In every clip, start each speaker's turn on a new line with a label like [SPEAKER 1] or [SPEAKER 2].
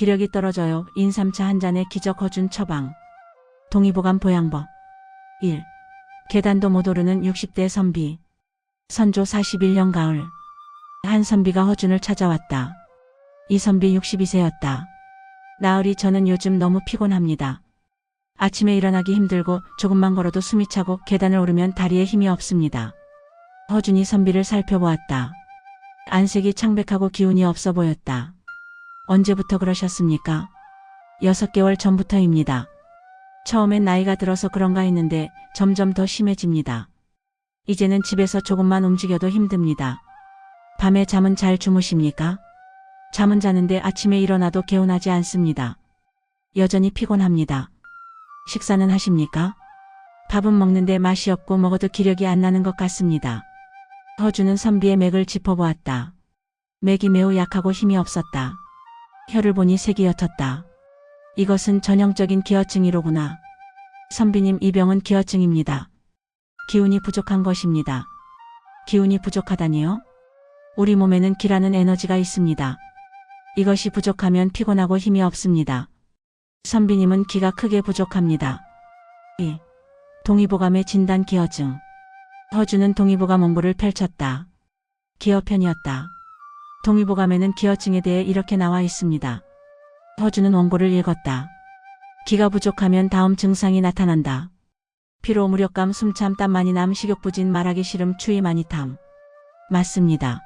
[SPEAKER 1] 기력이 떨어져요. 인삼차 한 잔에 기적 허준 처방. 동의보감 보양법. 1. 계단도 못 오르는 60대 선비. 선조 41년 가을. 한 선비가 허준을 찾아왔다. 이 선비 62세였다. 나으리 저는 요즘 너무 피곤합니다. 아침에 일어나기 힘들고 조금만 걸어도 숨이 차고 계단을 오르면 다리에 힘이 없습니다. 허준이 선비를 살펴보았다. 안색이 창백하고 기운이 없어 보였다. 언제부터 그러셨습니까? 6개월 전부터입니다. 처음엔 나이가 들어서 그런가 했는데 점점 더 심해집니다. 이제는 집에서 조금만 움직여도 힘듭니다. 밤에 잠은 잘 주무십니까? 잠은 자는데 아침에 일어나도 개운하지 않습니다. 여전히 피곤합니다. 식사는 하십니까? 밥은 먹는데 맛이 없고 먹어도 기력이 안 나는 것 같습니다. 허준은 선비의 맥을 짚어보았다. 맥이 매우 약하고 힘이 없었다. 혀를 보니 색이 옅었다. 이것은 전형적인 기어증이로구나. 선비님, 이 병은 기어증입니다. 기운이 부족한 것입니다. 기운이 부족하다니요? 우리 몸에는 기라는 에너지가 있습니다. 이것이 부족하면 피곤하고 힘이 없습니다. 선비님은 기가 크게 부족합니다. 2. 동의보감의 진단 기어증. 허준은 동의보감 원고를 펼쳤다. 기어편이었다. 동의보감에는 기어증에 대해 이렇게 나와 있습니다. 허준은 원고를 읽었다. 기가 부족하면 다음 증상이 나타난다. 피로, 무력감, 숨참, 땀 많이 남, 식욕부진, 말하기 싫음, 추위 많이 탐. 맞습니다.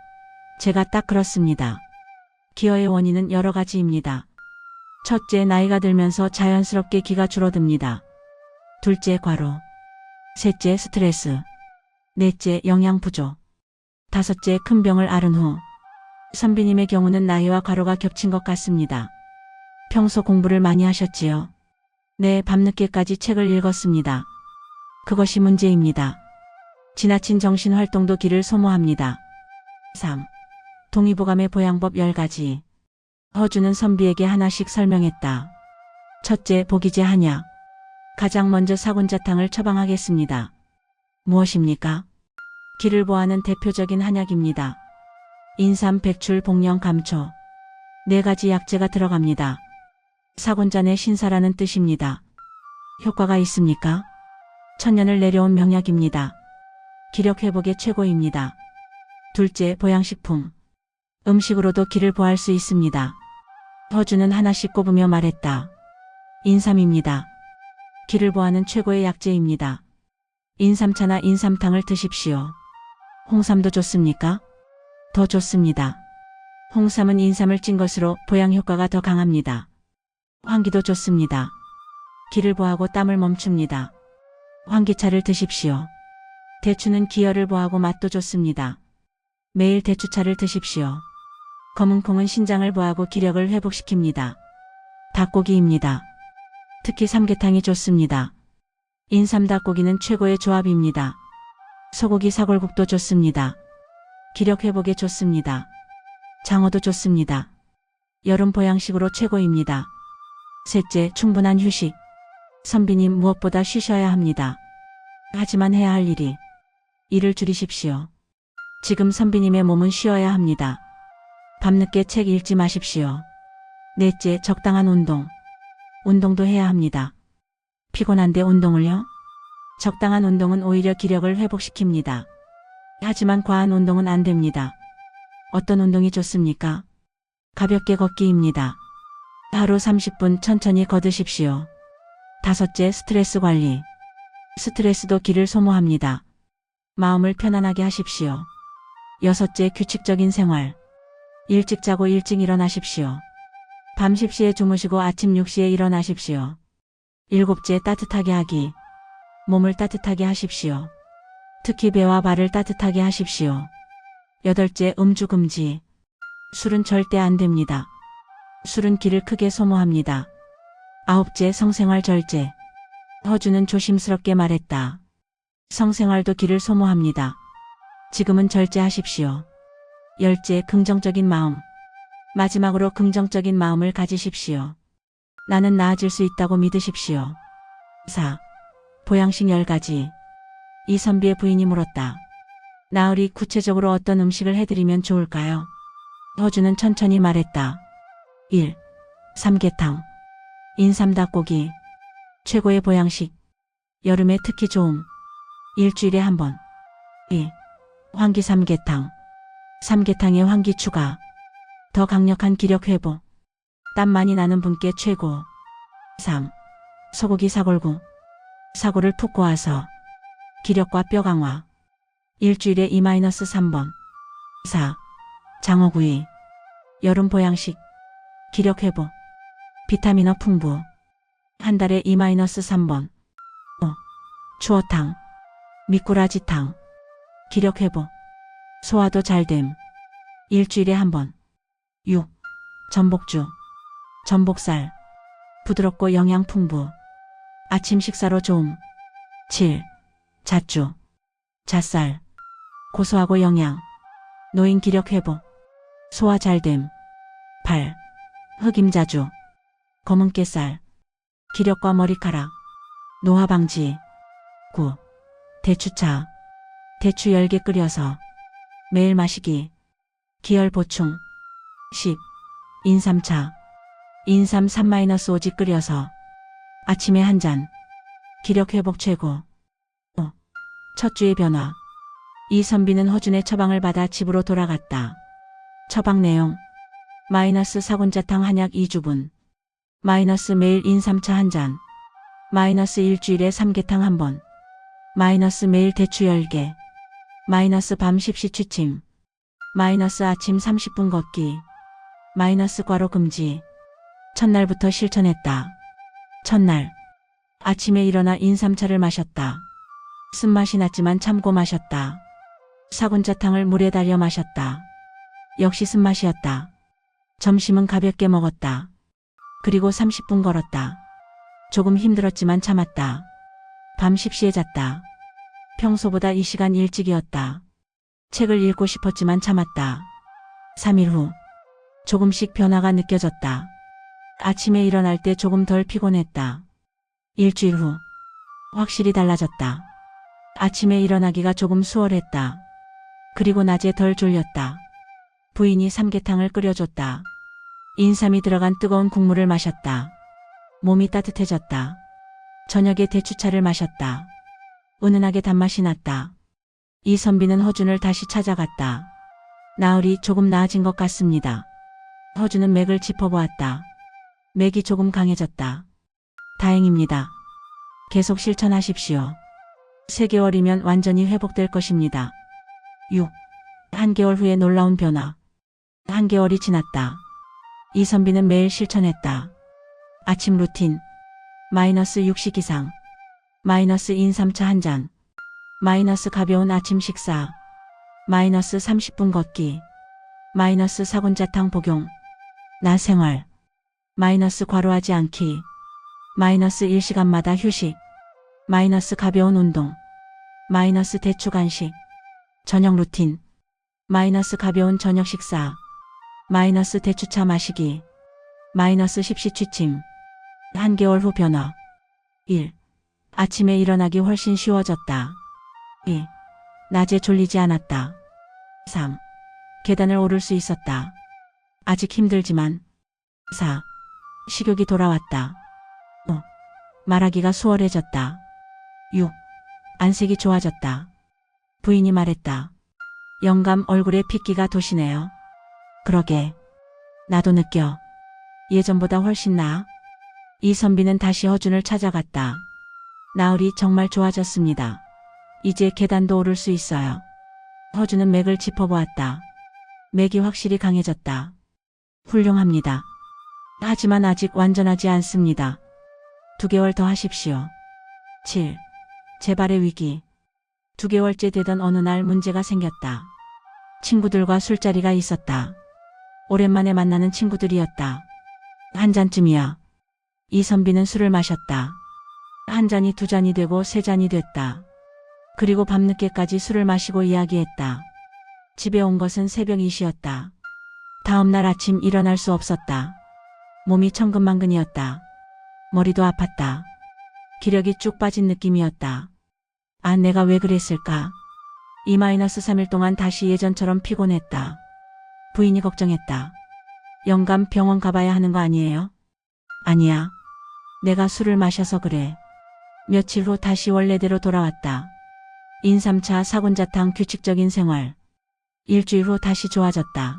[SPEAKER 1] 제가 딱 그렇습니다. 기어의 원인은 여러 가지입니다. 첫째, 나이가 들면서 자연스럽게 기가 줄어듭니다. 둘째, 과로. 셋째, 스트레스. 넷째, 영양 부족. 다섯째, 큰 병을 앓은 후. 선비님의 경우는 나이와 과로가 겹친 것 같습니다. 평소 공부를 많이 하셨지요? 네, 밤늦게까지 책을 읽었습니다. 그것이 문제입니다. 지나친 정신활동도 기를 소모합니다. 3. 동의보감의 보양법 10가지. 허준은 선비에게 하나씩 설명했다. 첫째, 보기제 한약. 가장 먼저 사군자탕을 처방하겠습니다. 무엇입니까? 기를 보하는 대표적인 한약입니다. 인삼, 백출, 복령, 감초. 4가지 약재가 들어갑니다. 사군잔의 신사라는 뜻입니다. 효과가 있습니까? 천년을 내려온 명약입니다. 기력 회복에 최고입니다. 둘째, 보양식품. 음식으로도 기를 보할 수 있습니다. 허준은 하나씩 꼽으며 말했다. 인삼입니다. 기를 보하는 최고의 약재입니다. 인삼차나 인삼탕을 드십시오. 홍삼도 좋습니까? 더 좋습니다. 홍삼은 인삼을 찐 것으로 보양 효과가 더 강합니다. 황기도 좋습니다. 기를 보하고 땀을 멈춥니다. 황기차를 드십시오. 대추는 기혈을 보하고 맛도 좋습니다. 매일 대추차를 드십시오. 검은콩은 신장을 보하고 기력을 회복시킵니다. 닭고기입니다. 특히 삼계탕이 좋습니다. 인삼 닭고기는 최고의 조합입니다. 소고기 사골국도 좋습니다. 기력 회복에 좋습니다. 장어도 좋습니다. 여름 보양식으로 최고입니다. 셋째, 충분한 휴식. 선비님, 무엇보다 쉬셔야 합니다. 하지만 해야 할 일을 줄이십시오. 지금 선비님의 몸은 쉬어야 합니다. 밤늦게 책 읽지 마십시오. 넷째, 적당한 운동. 운동도 해야 합니다. 피곤한데 운동을요? 적당한 운동은 오히려 기력을 회복시킵니다. 하지만 과한 운동은 안 됩니다. 어떤 운동이 좋습니까? 가볍게 걷기입니다. 하루 30분 천천히 걸으십시오. 다섯째, 스트레스 관리. 스트레스도 기를 소모합니다. 마음을 편안하게 하십시오. 여섯째, 규칙적인 생활. 일찍 자고 일찍 일어나십시오. 밤 10시에 주무시고 아침 6시에 일어나십시오. 일곱째, 따뜻하게 하기. 몸을 따뜻하게 하십시오. 특히 배와 발을 따뜻하게 하십시오. 여덟째, 음주 금지. 술은 절대 안 됩니다. 술은 기를 크게 소모합니다. 아홉째, 성생활 절제. 허준은 조심스럽게 말했다. 성생활도 기를 소모합니다. 지금은 절제하십시오. 열째, 긍정적인 마음. 마지막으로 긍정적인 마음을 가지십시오. 나는 나아질 수 있다고 믿으십시오. 4. 보양식 10가지. 이 선비의 부인이 물었다. 나으리, 구체적으로 어떤 음식을 해드리면 좋을까요? 허준은 천천히 말했다. 1. 삼계탕, 인삼닭고기, 최고의 보양식, 여름에 특히 좋음, 일주일에 한 번. 2. 환기 삼계탕, 삼계탕에 환기 추가, 더 강력한 기력 회복, 땀 많이 나는 분께 최고. 3. 소고기 사골구, 사골을 푹 고아서 기력과 뼈 강화, 일주일에 2-3번. 4. 장어구이, 여름 보양식, 기력 회복, 비타민어 풍부, 한 달에 2-3번. 5. 추어탕, 미꾸라지탕, 기력 회복, 소화도 잘됨, 일주일에 한 번. 6. 전복죽, 전복살, 부드럽고 영양 풍부, 아침 식사로 좋음. 7. 잣주, 잣살, 고소하고 영양, 노인 기력 회복, 소화 잘됨. 8. 흑임자주, 검은깨살, 기력과 머리카락, 노화 방지. 9. 대추차, 대추 10개 끓여서 매일 마시기, 기혈 보충. 10. 인삼차, 인삼 3-5지 끓여서 아침에 한 잔, 기력 회복 최고. 5. 첫 주의 변화, 이선비는 허준의 처방을 받아 집으로 돌아갔다. 처방 내용: 마이너스 사군자탕 한약 2주분, 마이너스 매일 인삼차 한 잔, 마이너스 일주일에 삼계탕 한 번, 마이너스 매일 대추 10개, 마이너스 밤 십시 취침, 마이너스 아침 30분 걷기, 마이너스 과로 금지. 첫날부터 실천했다. 첫날, 아침에 일어나 인삼차를 마셨다. 쓴맛이 났지만 참고 마셨다. 사군자탕을 물에 달여 마셨다. 역시 쓴맛이었다. 점심은 가볍게 먹었다. 그리고 30분 걸었다. 조금 힘들었지만 참았다. 밤 10시에 잤다. 평소보다 이 시간 일찍이었다. 책을 읽고 싶었지만 참았다. 3일 후, 조금씩 변화가 느껴졌다. 아침에 일어날 때 조금 덜 피곤했다. 일주일 후, 확실히 달라졌다. 아침에 일어나기가 조금 수월했다. 그리고 낮에 덜 졸렸다. 부인이 삼계탕을 끓여줬다. 인삼이 들어간 뜨거운 국물을 마셨다. 몸이 따뜻해졌다. 저녁에 대추차를 마셨다. 은은하게 단맛이 났다. 이선비는 허준을 다시 찾아갔다. 나으리 조금 나아진 것 같습니다. 허준은 맥을 짚어보았다. 맥이 조금 강해졌다. 다행입니다. 계속 실천하십시오. 3개월이면 완전히 회복될 것입니다. 6. 한개월 후에 놀라운 변화. 한개월이 지났다. 이선비는 매일 실천했다. 아침 루틴, 마이너스 6식 이상, 마이너스 인삼차 한 잔, 마이너스 가벼운 아침 식사, 마이너스 30분 걷기, 마이너스 사군자탕 복용, 낮 생활, 마이너스 과로하지 않기, 마이너스 1시간마다 휴식, 마이너스 가벼운 운동, 마이너스 대추 간식, 저녁 루틴, 마이너스 가벼운 저녁 식사, 마이너스 대추차 마시기, 마이너스 십시 취침. 한개월 후 변화. 1. 아침에 일어나기 훨씬 쉬워졌다. 2. 낮에 졸리지 않았다. 3. 계단을 오를 수 있었다. 아직 힘들지만. 4. 식욕이 돌아왔다. 5. 말하기가 수월해졌다. 6. 안색이 좋아졌다. 부인이 말했다. 영감 얼굴에 핏기가 도시네요. 그러게. 나도 느껴. 예전보다 훨씬 나아. 이선비는 다시 허준을 찾아갔다. 나으리 정말 좋아졌습니다. 이제 계단도 오를 수 있어요. 허준은 맥을 짚어보았다. 맥이 확실히 강해졌다. 훌륭합니다. 하지만 아직 완전하지 않습니다. 2개월 더 하십시오. 7. 재발의 위기. 2개월째 되던 어느 날 문제가 생겼다. 친구들과 술자리가 있었다. 오랜만에 만나는 친구들이었다. 한 잔쯤이야. 이선비는 술을 마셨다. 한 잔이 2잔이 되고 3잔이 됐다. 그리고 밤늦게까지 술을 마시고 이야기했다. 집에 온 것은 새벽 2시였다. 다음 날 아침 일어날 수 없었다. 몸이 천근만근이었다. 머리도 아팠다. 기력이 쭉 빠진 느낌이었다. 아, 내가 왜 그랬을까? 2-3일 동안 다시 예전처럼 피곤했다. 부인이 걱정했다. 영감 병원 가봐야 하는 거 아니에요? 아니야. 내가 술을 마셔서 그래. 며칠 후 다시 원래대로 돌아왔다. 인삼차 사군자탕 규칙적인 생활. 일주일 후 다시 좋아졌다.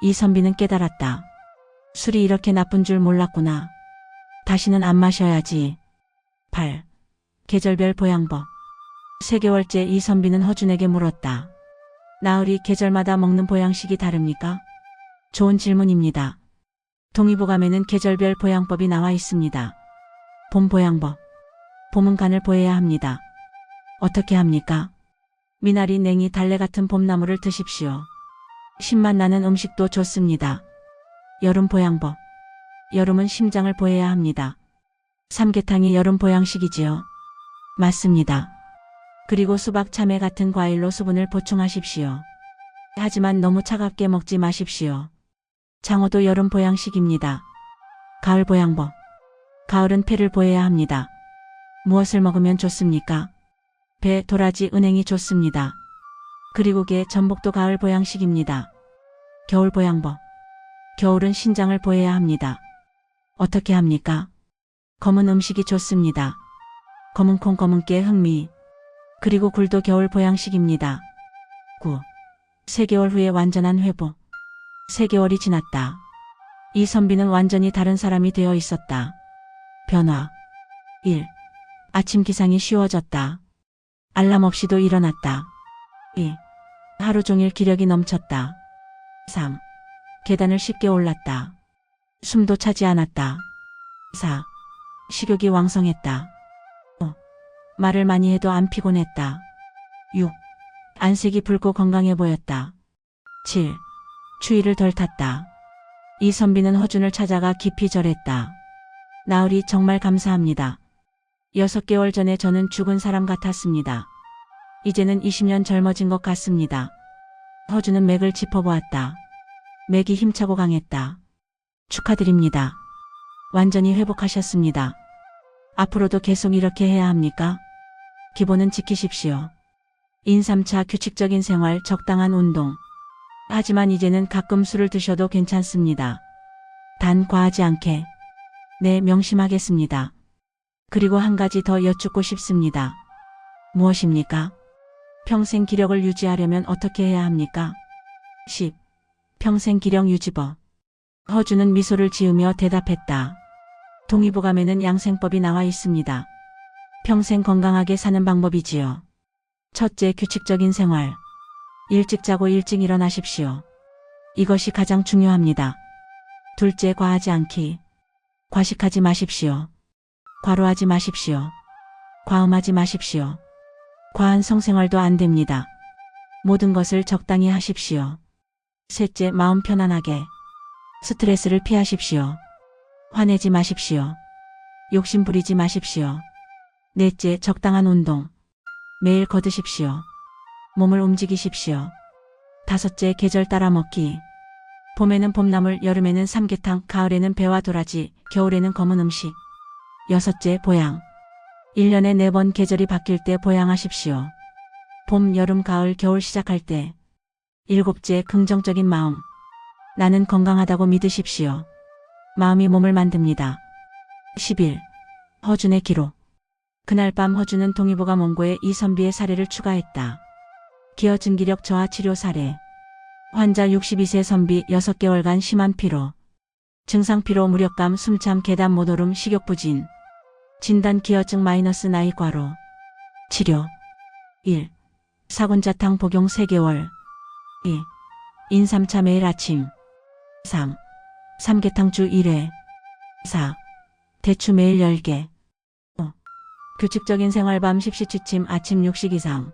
[SPEAKER 1] 이선비는 깨달았다. 술이 이렇게 나쁜 줄 몰랐구나. 다시는 안 마셔야지. 8. 계절별 보양법. 3개월째 이선비는 허준에게 물었다. 나으리 계절마다 먹는 보양식이 다릅니까? 좋은 질문입니다. 동의보감에는 계절별 보양법이 나와 있습니다. 봄 보양법. 봄은 간을 보해야 합니다. 어떻게 합니까? 미나리, 냉이, 달래 같은 봄나물을 드십시오. 신맛 나는 음식도 좋습니다. 여름 보양법. 여름은 심장을 보해야 합니다. 삼계탕이 여름 보양식이지요. 맞습니다. 그리고 수박, 참외 같은 과일로 수분을 보충하십시오. 하지만 너무 차갑게 먹지 마십시오. 장어도 여름 보양식입니다. 가을 보양법. 가을은 폐를 보해야 합니다. 무엇을 먹으면 좋습니까? 배, 도라지, 은행이 좋습니다. 그리고 게, 전복도 가을 보양식입니다. 겨울 보양법. 겨울은 신장을 보해야 합니다. 어떻게 합니까? 검은 음식이 좋습니다. 검은 콩, 검은 깨, 흑미. 그리고 굴도 겨울 보양식입니다. 9. 3개월 후에 완전한 회복. 3개월이 지났다. 이선비는 완전히 다른 사람이 되어 있었다. 변화. 1. 아침 기상이 쉬워졌다. 알람 없이도 일어났다. 2. 하루 종일 기력이 넘쳤다. 3. 계단을 쉽게 올랐다. 숨도 차지 않았다. 4. 식욕이 왕성했다. 5. 말을 많이 해도 안 피곤했다. 6. 안색이 붉고 건강해 보였다. 7. 추위를 덜 탔다. 이선비는 허준을 찾아가 깊이 절했다. 나으리 정말 감사합니다. 6개월 전에 저는 죽은 사람 같았습니다. 이제는 20년 젊어진 것 같습니다. 허준은 맥을 짚어보았다. 맥이 힘차고 강했다. 축하드립니다. 완전히 회복하셨습니다. 앞으로도 계속 이렇게 해야 합니까? 기본은 지키십시오. 인삼차 규칙적인 생활, 적당한 운동. 하지만 이제는 가끔 술을 드셔도 괜찮습니다. 단 과하지 않게. 네, 명심하겠습니다. 그리고 한 가지 더 여쭙고 싶습니다. 무엇입니까? 평생 기력을 유지하려면 어떻게 해야 합니까? 10. 평생 기력 유지법. 허준은 미소를 지으며 대답했다. 동의보감에는 양생법이 나와 있습니다. 평생 건강하게 사는 방법이지요. 첫째, 규칙적인 생활. 일찍 자고 일찍 일어나십시오. 이것이 가장 중요합니다. 둘째, 과하지 않기. 과식하지 마십시오. 과로하지 마십시오. 과음하지 마십시오. 과한 성생활도 안 됩니다. 모든 것을 적당히 하십시오. 셋째, 마음 편안하게. 스트레스를 피하십시오. 화내지 마십시오. 욕심 부리지 마십시오. 넷째, 적당한 운동. 매일 걷으십시오. 몸을 움직이십시오. 다섯째, 계절 따라 먹기. 봄에는 봄나물, 여름에는 삼계탕, 가을에는 배와 도라지, 겨울에는 검은 음식. 여섯째, 보양. 1년에 4번 계절이 바뀔 때 보양하십시오. 봄, 여름, 가을, 겨울 시작할 때. 일곱째, 긍정적인 마음. 나는 건강하다고 믿으십시오. 마음이 몸을 만듭니다. 10일. 허준의 기록. 그날 밤 허준은 동의보감 원고에 이선비의 사례를 추가했다. 기어 증기력 저하 치료 사례. 환자 62세 선비 6개월간 심한 피로. 증상 피로, 무력감, 숨참, 계단 못 오름, 식욕부진. 진단 기어증 마이너스 나이 과로. 치료. 1. 사군자탕 복용 3개월. 2. 인삼차 매일 아침. 3. 삼계탕 주 1회. 4. 대추 매일 10개. 5. 규칙적인 생활, 밤 10시 취침, 아침 6식 이상.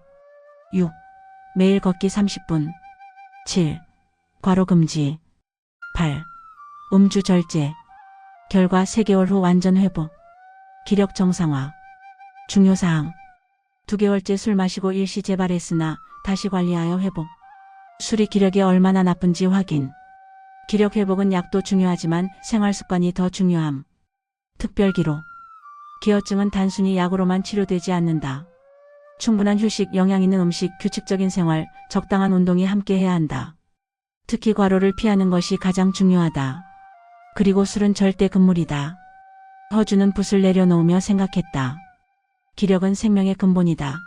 [SPEAKER 1] 6. 매일 걷기 30분. 7. 과로 금지. 8. 음주 절제. 결과 3개월 후 완전 회복. 기력 정상화. 중요사항. 2개월째 술 마시고 일시 재발했으나 다시 관리하여 회복. 술이 기력에 얼마나 나쁜지 확인. 기력 회복은 약도 중요하지만 생활습관이 더 중요함. 특별 기록. 기어증은 단순히 약으로만 치료되지 않는다. 충분한 휴식, 영양 있는 음식, 규칙적인 생활, 적당한 운동이 함께 해야 한다. 특히 과로를 피하는 것이 가장 중요하다. 그리고 술은 절대 금물이다. 허준은 붓을 내려놓으며 생각했다. 기력은 생명의 근본이다.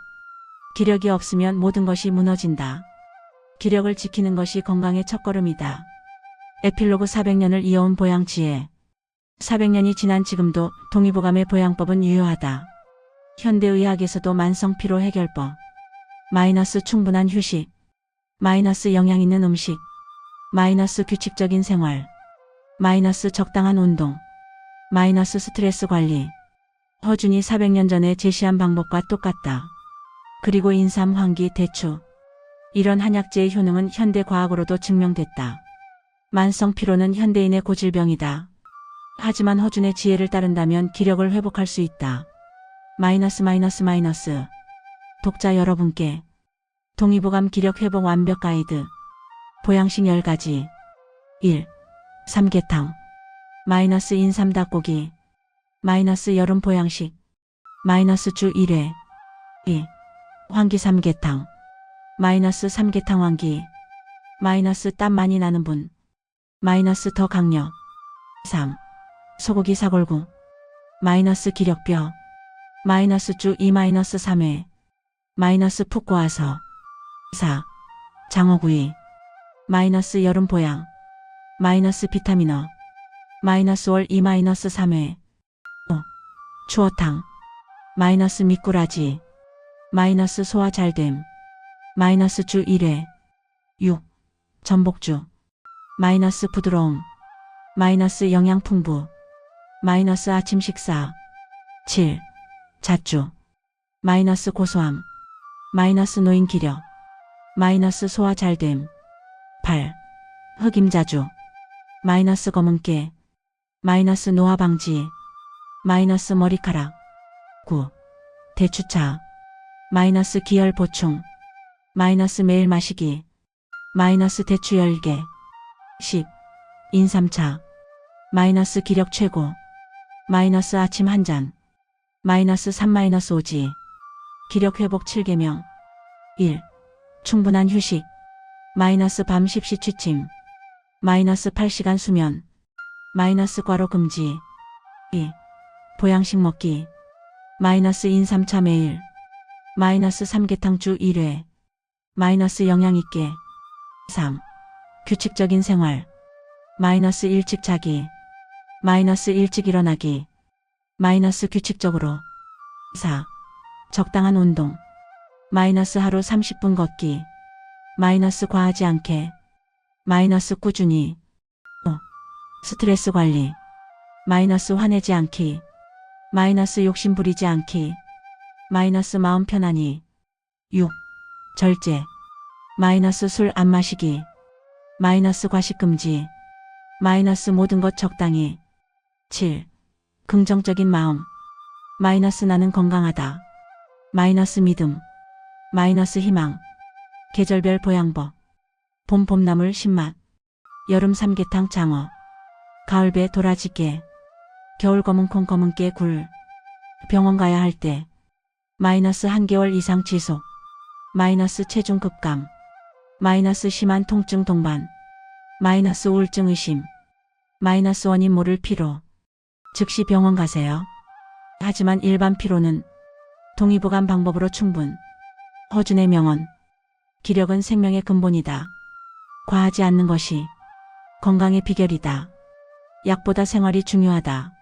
[SPEAKER 1] 기력이 없으면 모든 것이 무너진다. 기력을 지키는 것이 건강의 첫걸음이다. 에필로그 400년을 이어온 보양치에 400년이 지난 지금도 동의보감의 보양법은 유효하다. 현대의학에서도 만성피로 해결법, 마이너스 충분한 휴식, 마이너스 영양 있는 음식, 마이너스 규칙적인 생활, 마이너스 적당한 운동, 마이너스 스트레스 관리. 허준이 400년 전에 제시한 방법과 똑같다. 그리고 인삼, 황기, 대추. 이런 한약재의 효능은 현대 과학으로도 증명됐다. 만성 피로는 현대인의 고질병이다. 하지만 허준의 지혜를 따른다면 기력을 회복할 수 있다. 마이너스. 독자 여러분께 동의보감 기력 회복 완벽 가이드. 보양식 10가지. 1. 삼계탕. 마이너스 인삼 닭고기. 마이너스 여름 보양식. 마이너스 주 1회. 2. 황기 삼계탕. 마이너스 삼계탕 황기. 마이너스 땀 많이 나는 분. 마이너스 더 강력. 3. 소고기 사골국. 마이너스 기력뼈. 마이너스 주 2-3회. 마이너스 푹 고아서. 4. 장어구이. 마이너스 여름 보양. 마이너스 비타민어. 마이너스 월 2-3회. 5. 추어탕. 마이너스 미꾸라지. 마이너스 소화 잘됨. 마이너스 주 1회. 6. 전복죽. 마이너스 부드러움. 마이너스 영양 풍부. 마이너스 아침 식사. 7. 잣주. 마이너스 고소함. 마이너스 노인 기력. 마이너스 소화 잘됨. 8. 흑임자주. 마이너스 검은깨. 마이너스 노화 방지. 마이너스 머리카락. 9. 대추차. 마이너스 기혈 보충. 마이너스 매일 마시기. 마이너스 대추 10개. 10. 인삼차. 마이너스 기력 최고. 마이너스 아침 1잔. 마이너스 3-5지. 기력 회복 7계명. 1. 충분한 휴식. 마이너스 밤 십시 취침. 마이너스 8시간 수면. 마이너스 과로 금지. 2. 보양식 먹기. 마이너스 인삼차 매일. 마이너스 삼계탕 주 1회. 마이너스 영양 있게. 3. 규칙적인 생활. 마이너스 일찍 자기. 마이너스 일찍 일어나기. 마이너스 규칙적으로. 4. 적당한 운동. 마이너스 하루 30분 걷기. 마이너스 과하지 않게. 마이너스 꾸준히. 5. 스트레스 관리. 마이너스 화내지 않기. 마이너스 욕심 부리지 않기. 마이너스 마음 편안히. 6. 절제. 마이너스 술 안 마시기. 마이너스 과식 금지. 마이너스 모든 것 적당히. 7. 긍정적인 마음. 마이너스 나는 건강하다. 마이너스 믿음. 마이너스 희망. 계절별 보양법. 봄 봄나물 신맛. 여름 삼계탕 장어. 가을배 도라지깨. 겨울 검은콩 검은깨 굴. 병원 가야 할 때. 마이너스 1개월 이상 지속. 마이너스 체중 급감. 마이너스 심한 통증 동반. 마이너스 우울증 의심. 마이너스 원인 모를 피로. 즉시 병원 가세요. 하지만 일반 피로는 동의보감 방법으로 충분. 허준의 명언. 기력은 생명의 근본이다. 과하지 않는 것이 건강의 비결이다. 약보다 생활이 중요하다.